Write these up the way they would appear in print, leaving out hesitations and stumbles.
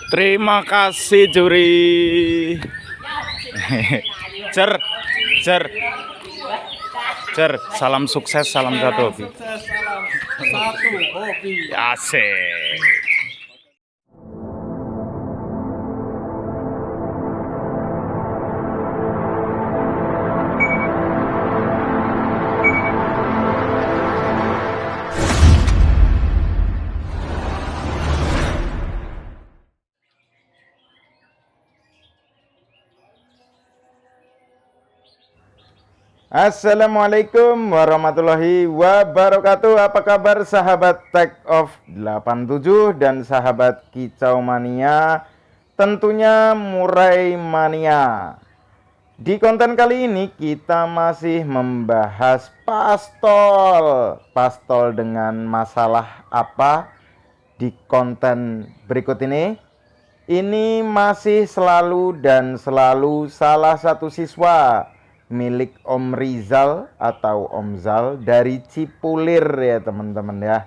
Terima kasih juri. Cer, cer, cer. Salam sukses, salam satu hobi. Satu hobi. Asik. Assalamualaikum warahmatullahi wabarakatuh. Apa kabar sahabat Take Off 87 dan sahabat Kicau Mania, tentunya Murai Mania. Di konten kali ini kita masih membahas pastol. Pastol dengan masalah apa di konten berikut ini? Ini masih selalu dan selalu salah satu siswa milik Om Rizal atau Om Zal dari Cipulir ya teman-teman ya.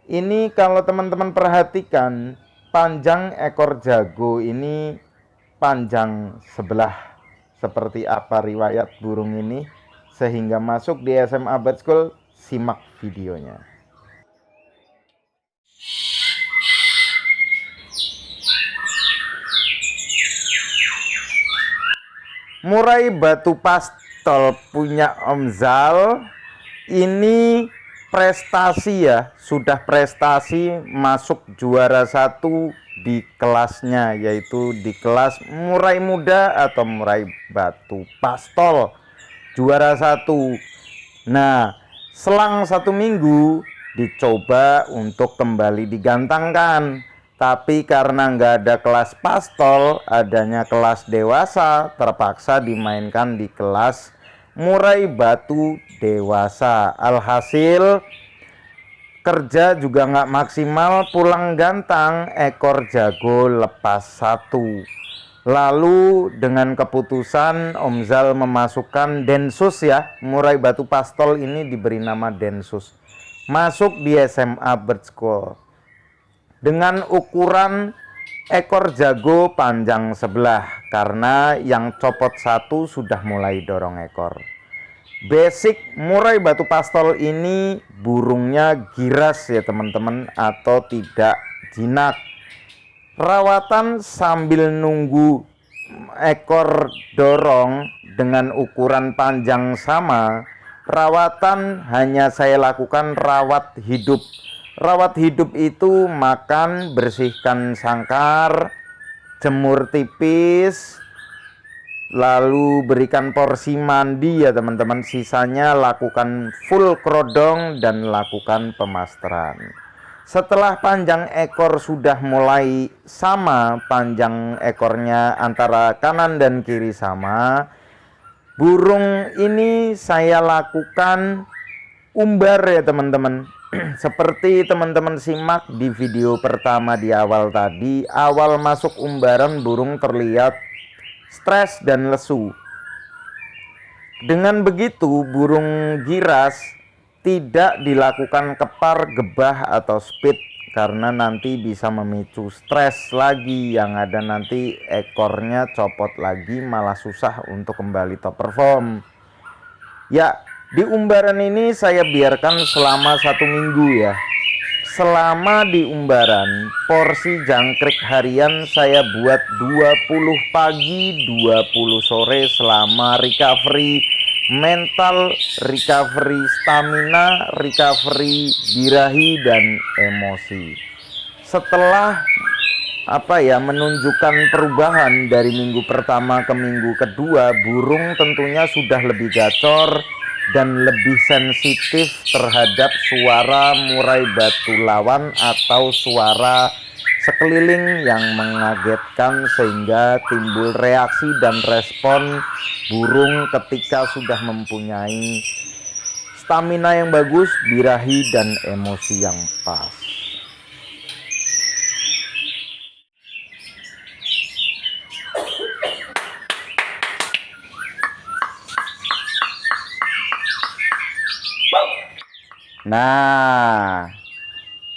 Ini kalau teman-teman perhatikan, panjang ekor jago ini panjang sebelah. Seperti apa riwayat burung ini sehingga masuk di SMA Bird School? Simak videonya. Murai batu pastol punya Om Zal ini prestasi ya, sudah prestasi masuk juara 1 di kelasnya, yaitu di kelas murai muda atau murai batu pastol, juara 1. Nah, selang 1 minggu dicoba untuk kembali digantangkan. Tapi karena nggak ada kelas pastol, adanya kelas dewasa, terpaksa dimainkan di kelas murai batu dewasa. Alhasil kerja juga nggak maksimal, pulang gantang, ekor jago lepas 1. Lalu dengan keputusan Om Zal memasukkan Densus ya, murai batu pastol ini diberi nama Densus, masuk di SMA Bird School dengan ukuran ekor jago panjang sebelah, karena yang copot 1 sudah mulai dorong ekor. Basic murai batu pastol ini burungnya giras ya teman-teman, atau tidak jinak. Rawatan sambil nunggu ekor dorong dengan ukuran panjang sama, rawatan hanya saya lakukan rawat hidup. Rawat hidup itu makan, bersihkan sangkar, jemur tipis, lalu berikan porsi mandi ya teman-teman. Sisanya lakukan full krodong dan lakukan pemasteran. Setelah panjang ekor sudah mulai sama, panjang ekornya antara kanan dan kiri sama, burung ini saya lakukan umbar ya teman-teman. Seperti teman-teman simak di video pertama di awal tadi, awal masuk umbaran burung terlihat stres dan lesu. Dengan begitu burung giras tidak dilakukan kepar, gebah atau speed, karena nanti bisa memicu stres lagi, yang ada nanti ekornya copot lagi, malah susah untuk kembali top perform ya. Di umbaran ini saya biarkan selama 1 minggu ya. Selama di umbaran, porsi jangkrik harian saya buat 20 pagi, 20 sore, selama recovery mental, recovery stamina, recovery birahi dan emosi. Setelah menunjukkan perubahan dari minggu pertama ke minggu kedua, burung tentunya sudah lebih gacor dan lebih sensitif terhadap suara murai batu lawan atau suara sekeliling yang mengagetkan, sehingga timbul reaksi dan respon burung ketika sudah mempunyai stamina yang bagus, birahi dan emosi yang pas. Nah,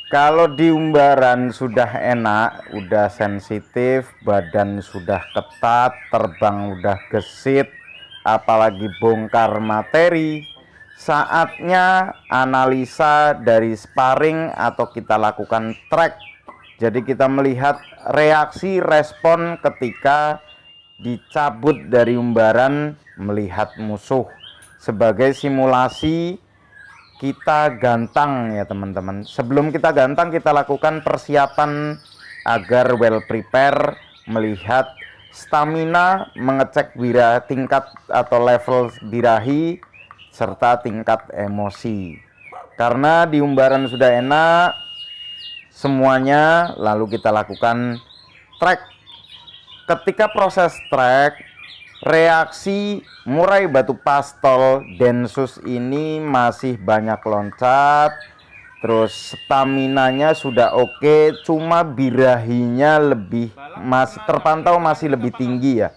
Kalau di umbaran sudah enak, udah sensitif, badan sudah ketat, terbang udah gesit, apalagi bongkar materi, saatnya analisa dari sparring atau kita lakukan track. Jadi kita melihat reaksi respon ketika dicabut dari umbaran, melihat musuh sebagai simulasi kita gantang ya teman-teman. Sebelum kita gantang, kita lakukan persiapan agar well prepare, melihat stamina, mengecek tingkat atau level birahi serta tingkat emosi. Karena di umbaran sudah enak semuanya, lalu kita lakukan track. Ketika proses track, reaksi murai batu pastol Densus ini masih banyak loncat, terus staminanya sudah oke, cuma birahinya masih terpantau masih lebih tinggi ya.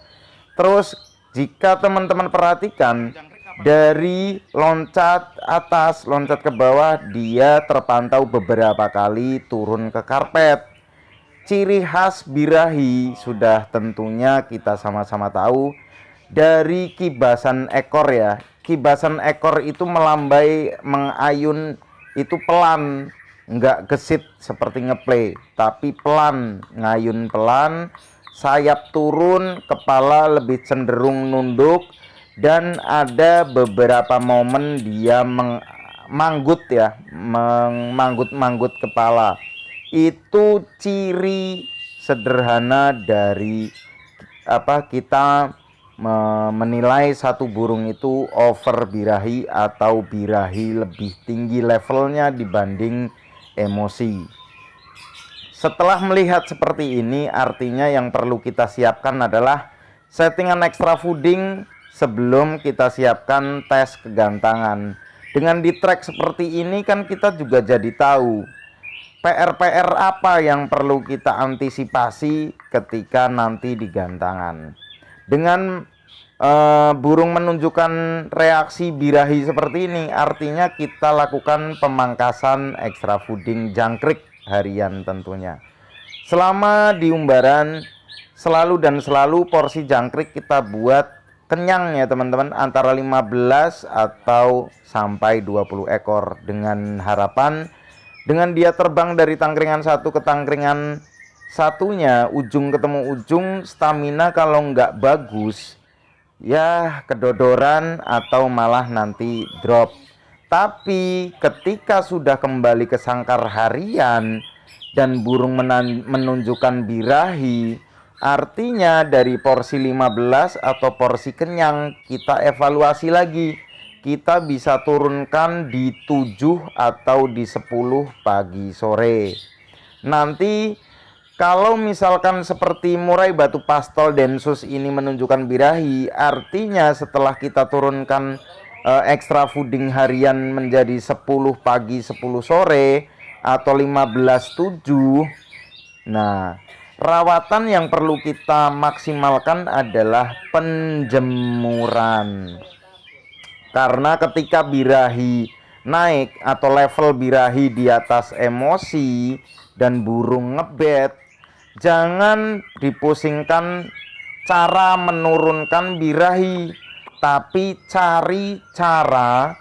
Terus jika teman-teman perhatikan dari loncat atas, loncat ke bawah, dia terpantau beberapa kali turun ke karpet. Ciri khas birahi sudah tentunya kita sama-sama tahu dari kibasan ekor ya. Kibasan ekor itu melambai, mengayun itu pelan, nggak gesit seperti ngeplay, tapi pelan, ngayun pelan, sayap turun, kepala lebih cenderung nunduk, dan ada beberapa momen dia manggut ya, manggut kepala. Itu ciri sederhana dari kita menilai satu burung itu over birahi atau birahi lebih tinggi levelnya dibanding emosi. Setelah melihat seperti ini, artinya yang perlu kita siapkan adalah settingan extra fooding sebelum kita siapkan tes kegantangan. Dengan di track seperti ini kan kita juga jadi tahu PR-PR apa yang perlu kita antisipasi ketika nanti di gantangan. Dengan burung menunjukkan reaksi birahi seperti ini, artinya kita lakukan pemangkasan extra fooding jangkrik harian tentunya. Selama di umbaran, selalu porsi jangkrik kita buat kenyang ya teman-teman, antara 15 atau sampai 20 ekor, dengan harapan dengan dia terbang dari tangkringan satu ke tangkringan satunya, ujung ketemu ujung, stamina kalau nggak bagus ya kedodoran atau malah nanti drop. Tapi ketika sudah kembali ke sangkar harian dan burung menunjukkan birahi, artinya dari porsi 15 atau porsi kenyang kita evaluasi lagi. Kita bisa turunkan di 7 atau di 10 pagi sore. Nanti kalau misalkan seperti murai batu pastol Densus ini menunjukkan birahi, artinya setelah kita turunkan extra fooding harian menjadi 10 pagi 10 sore atau 15-7. Nah, rawatan yang perlu kita maksimalkan adalah penjemuran. Karena ketika birahi naik atau level birahi di atas emosi dan burung ngebet, jangan dipusingkan cara menurunkan birahi, tapi cari cara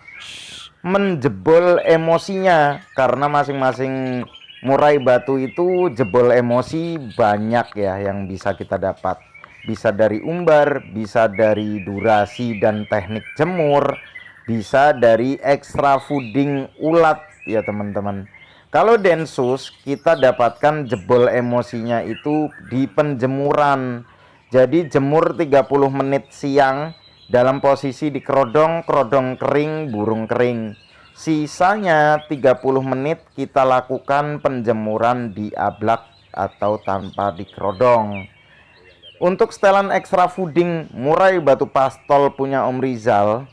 menjebol emosinya. Karena masing-masing murai batu itu jebol emosi banyak ya yang bisa kita dapat. Bisa dari umbar, bisa dari durasi dan teknik jemur, bisa dari extra fooding ulat ya teman-teman. Kalau Densus kita dapatkan jebol emosinya itu di penjemuran. Jadi jemur 30 menit siang dalam posisi di kerodong kering, burung kering. Sisanya 30 menit kita lakukan penjemuran di ablak atau tanpa di kerodong. Untuk setelan extra fooding murai batu pastol punya Om Rizal,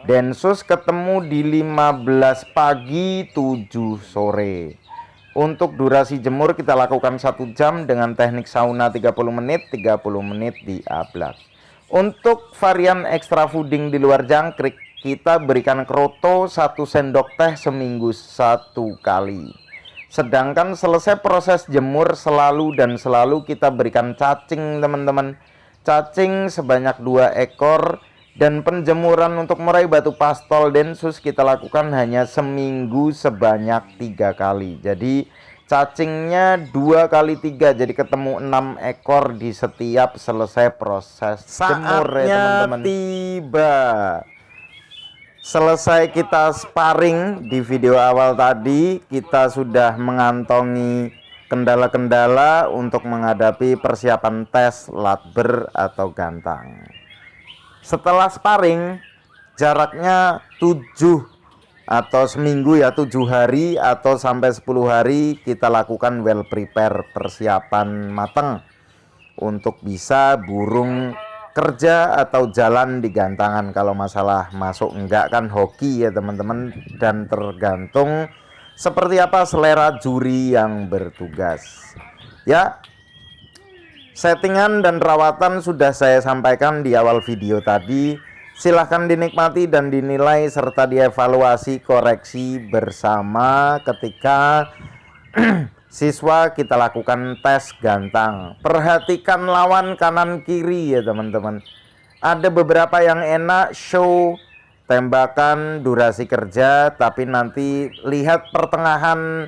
Densus ketemu di 15 pagi 7 sore. Untuk durasi jemur kita lakukan 1 jam dengan teknik sauna 30 menit di ablak. Untuk varian extra fooding di luar jangkrik, kita berikan kroto 1 sendok teh seminggu 1 kali. Sedangkan selesai proses jemur selalu kita berikan cacing teman-teman. Cacing sebanyak 2 ekor. Dan penjemuran untuk murai batu pastol densus kita lakukan hanya seminggu sebanyak 3 kali. Jadi cacingnya 2 kali 3, jadi ketemu 6 ekor di setiap selesai proses jemur ya teman-teman. Tiba. Selesai kita sparring di video awal tadi, kita sudah mengantongi kendala-kendala untuk menghadapi persiapan tes latber atau gantang. Setelah sparring, jaraknya 7 atau seminggu ya, 7 hari atau sampai 10 hari kita lakukan well prepare, persiapan matang untuk bisa burung kerja atau jalan di gantangan. Kalau masalah masuk enggak kan hoki ya teman-teman, dan tergantung seperti apa selera juri yang bertugas ya. Settingan dan rawatan sudah saya sampaikan di awal video tadi. Silahkan dinikmati dan dinilai serta dievaluasi koreksi bersama ketika siswa kita lakukan tes gantang. Perhatikan lawan kanan kiri ya teman-teman. Ada beberapa yang enak show tembakan durasi kerja, tapi nanti lihat pertengahan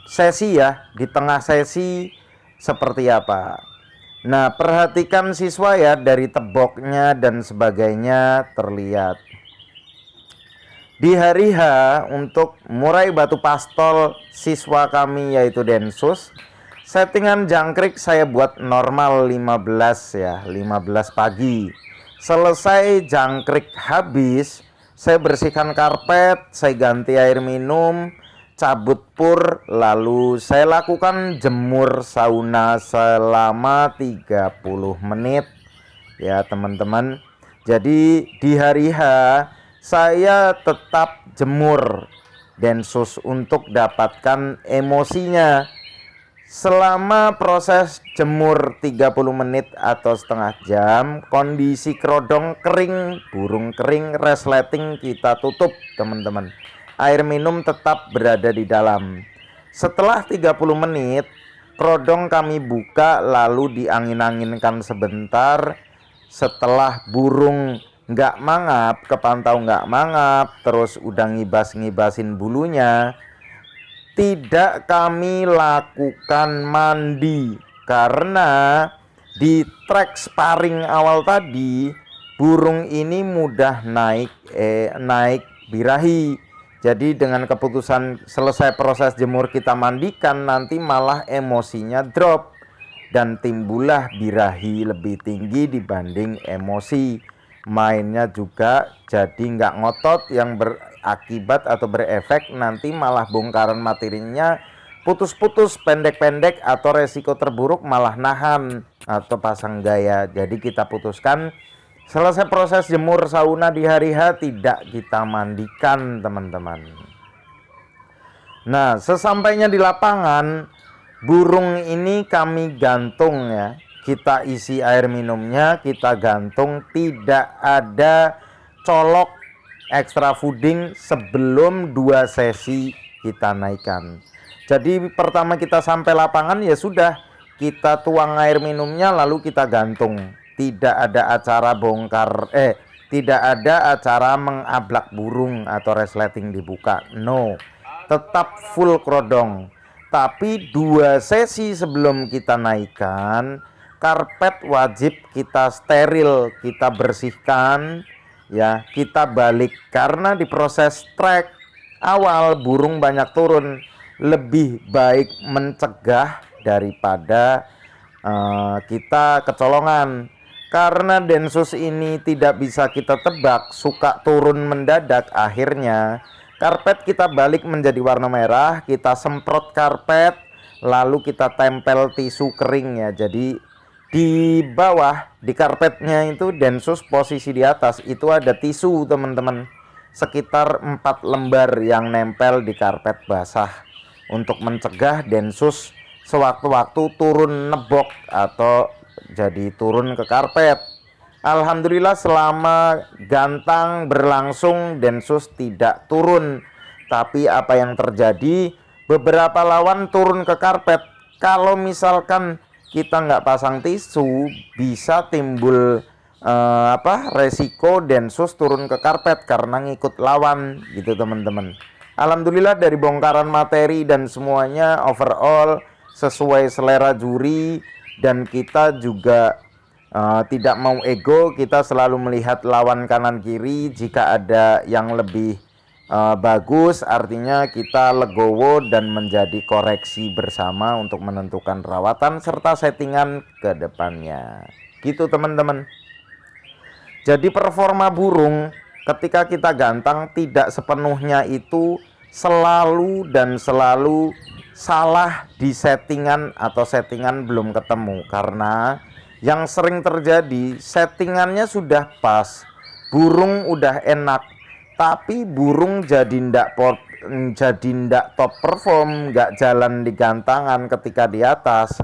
sesi ya, di tengah sesi seperti apa. Nah, perhatikan siswa ya, dari teboknya dan sebagainya terlihat. Di hari H untuk murai batu pastol siswa kami yaitu densus, settingan jangkrik saya buat normal 15 ya, 15 pagi. Selesai jangkrik habis, saya bersihkan karpet, saya ganti air minum, cabut pur, lalu saya lakukan jemur sauna selama 30 menit ya teman-teman. Jadi di hari H saya tetap jemur densus untuk dapatkan emosinya. Selama proses jemur 30 menit atau setengah jam, kondisi kerodong kering, burung kering, resleting kita tutup teman-teman. Air minum tetap berada di dalam. Setelah 30 menit, kerodong kami buka lalu diangin-anginkan sebentar. Setelah burung nggak mangap, kepantau nggak mangap, terus udah ngibas-ngibasin bulunya, tidak kami lakukan mandi. Karena di track sparring awal tadi, burung ini mudah naik birahi. Jadi dengan keputusan selesai proses jemur kita mandikan, nanti malah emosinya drop dan timbullah birahi lebih tinggi dibanding emosi. Mainnya juga jadi nggak ngotot, yang berakibat atau berefek nanti malah bongkaran materinya putus-putus, pendek-pendek, atau resiko terburuk malah nahan atau pasang gaya. Jadi kita putuskan selesai proses jemur sauna di hari H tidak kita mandikan teman-teman. Nah, sesampainya di lapangan, burung ini kami gantung ya. Kita isi air minumnya, kita gantung, tidak ada colok extra fooding sebelum 2 sesi kita naikkan. Jadi pertama kita sampai lapangan ya sudah, kita tuang air minumnya lalu kita gantung. Tidak ada acara tidak ada acara mengablak burung atau resleting dibuka. No, tetap full kerodong. Tapi 2 sesi sebelum kita naikkan, karpet wajib kita steril, kita bersihkan ya, kita balik. Karena di proses trek awal burung banyak turun, lebih baik mencegah daripada kita kecolongan. Karena densus ini tidak bisa kita tebak, suka turun mendadak, akhirnya karpet kita balik menjadi warna merah, kita semprot karpet, lalu kita tempel tisu kering ya. Jadi di bawah, di karpetnya itu densus posisi di atas, itu ada tisu teman-teman, sekitar 4 lembar yang nempel di karpet basah, untuk mencegah densus sewaktu-waktu turun nebok atau jadi turun ke karpet. Alhamdulillah selama gantang berlangsung densus tidak turun. Tapi apa yang terjadi, beberapa lawan turun ke karpet. Kalau misalkan kita nggak pasang tisu, bisa timbul resiko densus turun ke karpet karena ngikut lawan gitu teman-teman. Alhamdulillah dari bongkaran materi dan semuanya overall sesuai selera juri, dan kita juga tidak mau ego. Kita selalu melihat lawan kanan kiri, jika ada yang lebih bagus artinya kita legowo dan menjadi koreksi bersama untuk menentukan rawatan serta settingan ke depannya gitu teman-teman. Jadi performa burung ketika kita gantang tidak sepenuhnya itu selalu salah di settingan atau settingan belum ketemu, karena yang sering terjadi settingannya sudah pas, burung udah enak, tapi burung jadi ndak top perform, nggak jalan di gantangan. Ketika di atas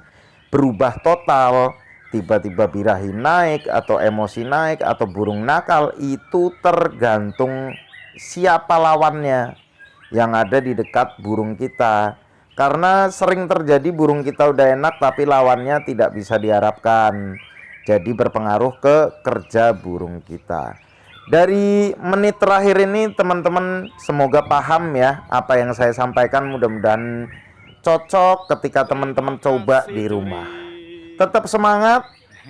berubah total, tiba-tiba birahi naik atau emosi naik atau burung nakal. Itu tergantung siapa lawannya yang ada di dekat burung kita, karena sering terjadi burung kita udah enak tapi lawannya tidak bisa diharapkan, jadi berpengaruh ke kerja burung kita. Dari menit terakhir ini teman-teman semoga paham ya apa yang saya sampaikan, mudah-mudahan cocok ketika teman-teman coba di rumah. Tetap semangat,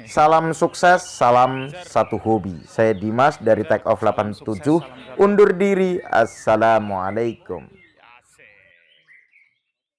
salam sukses, salam satu hobi. Saya Dimas dari Take Off 87 undur diri. Assalamualaikum.